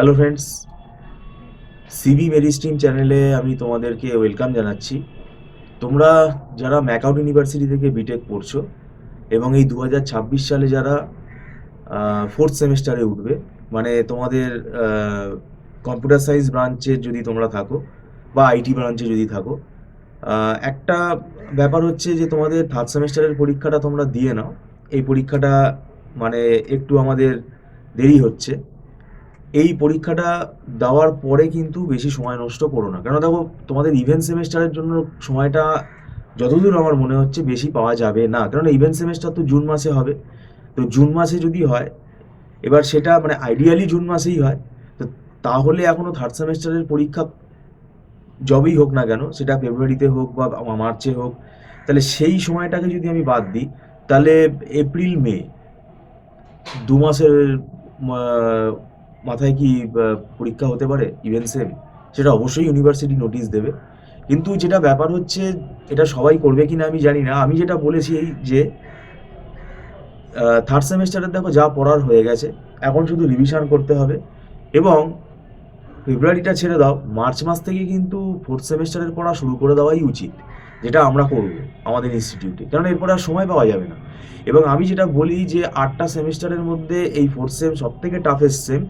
Hello friends, CB merry stream চ্যানেলে আমি তোমাদেরকে ওয়েলকাম জানাচ্ছি। তোমরা যারা ম্যাকআউট ইউনিভার্সিটি থেকে বিটেক পড়ছো এবং এই 2026 সালে যারা ফোর্থ সেমিস্টারে উঠবে, মানে তোমাদের কম্পিউটার সায়েন্স ব্রাঞ্চে যদি তোমরা থাকো বা আইটি ব্রাঞ্চে যদি থাকো, একটা ব্যাপার হচ্ছে যে তোমাদের থার্ড সেমিস্টারের পরীক্ষাটা তোমরা দিয়ে নাও। এই পরীক্ষাটা মানে একটু আমাদের দেরি হচ্ছে। এই পরীক্ষাটা দেওয়ার পরে কিন্তু বেশি সময় নষ্ট করো না, কেন দেখো তোমাদের ইভেন্ট সেমেস্টারের জন্য সময়টা যতদূর আমার মনে হচ্ছে বেশি পাওয়া যাবে না, কারণ ইভেন্ট সেমেস্টার তো জুন মাসে হবে। তো জুন মাসে যদি হয়, এবার সেটা মানে আইডিয়ালি জুন মাসেই হয়, তো তাহলে এখনও থার্ড সেমেস্টারের পরীক্ষা যবেই হোক না কেন, সেটা ফেব্রুয়ারিতে হোক বা মার্চে হোক, তাহলে সেই সময়টাকে যদি আমি বাদ দিই, তাহলে এপ্রিল মে 2 মাসের মাথায় কি পরীক্ষা হতে পারে ইভেন সেম? সেটা অবশ্যই ইউনিভার্সিটি নোটিশ দেবে। কিন্তু যেটা ব্যাপার হচ্ছে, এটা সবাই করবে কি না আমি জানি না। আমি যেটা বলেছি এই যে থার্ড সেমেস্টারের দেখো যা পড়ার হয়ে গেছে, এখন শুধু রিভিশন করতে হবে। এবং ফেব্রুয়ারিটা ছেড়ে দাও, মার্চ মাস থেকে কিন্তু ফোর্থ সেমেস্টারের পড়া শুরু করে দেওয়াই উচিত, যেটা আমরা করব আমাদের ইনস্টিটিউটে, কারণ এরপরে আর সময় পাওয়া যাবে না। এবং আমি যেটা বলি যে 8টা সেমেস্টারের মধ্যে এই ফোর্থ সেম সব থেকে টাফেস্ট সেম,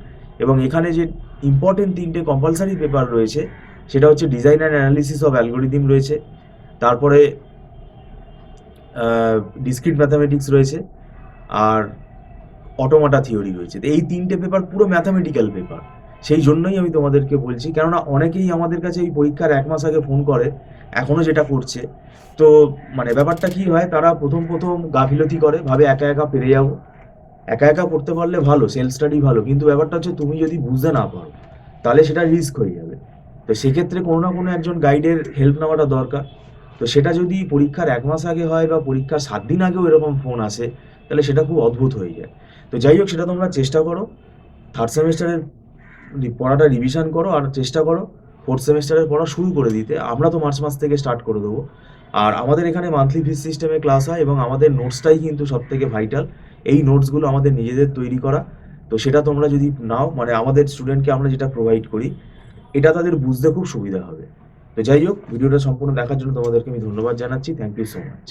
এবং এখানে যে ইম্পর্টেন্ট 3টে কম্পালসারি পেপার রয়েছে, সেটা হচ্ছে design and analysis of algorithm রয়েছে, তারপরে ডিসক্রিট ম্যাথামেটিক্স রয়েছে, আর অটোমাটা থিওরি রয়েছে। তো এই 3টে পেপার পুরো ম্যাথামেটিক্যাল পেপার। সেই জন্যই আমি তোমাদেরকে বলছি, কেননা অনেকেই আমাদের কাছে এই পরীক্ষার 1 মাস আগে ফোন করে, এখনও যেটা করছে। তো মানে ব্যাপারটা কি হয়, তারা প্রথম প্রথম গাফিলতি করে, ভাবে একা একা পেরে যাবো। একা একা পড়তে পারলে ভালো, সেলফ স্টাডি ভালো, কিন্তু ব্যাপারটা হচ্ছে তুমি যদি বুঝতে না পারো, তাহলে সেটা রিস্ক হয়ে যাবে। তো সেক্ষেত্রে কোনো না কোনো একজন গাইডের হেল্প নেওয়াটা দরকার। তো সেটা যদি পরীক্ষার 1 মাস আগে হয় বা পরীক্ষার 7 দিন আগেও এরকম ফোন আসে, তাহলে সেটা খুব অদ্ভুত হয়ে যায়। তো যাই হোক, সেটা তোমরা চেষ্টা করো, থার্ড সেমেস্টারের পড়াটা রিভিশন করো, আর চেষ্টা করো ফোর্থ সেমেস্টারের পড়া শুরু করে দিতে। আমরা তো মার্চ মাস থেকে স্টার্ট করে দেবো। আর আমাদের এখানে মান্থলি ফিস সিস্টেমে ক্লাস হয়, এবং আমাদের নোটসটাই কিন্তু সব থেকে ভাইটাল। এই নোটসগুলো আমাদের নিজেদের তৈরি করা। তো সেটা তোমরা যদি নাও, মানে আমাদের স্টুডেন্টকে আমরা যেটা প্রোভাইড করি, এটা তাদের বুঝতে খুব সুবিধা হবে। তো যাই হোক, ভিডিওটা সম্পূর্ণ দেখার জন্য তোমাদেরকে আমি ধন্যবাদ জানাচ্ছি। Thank you so much.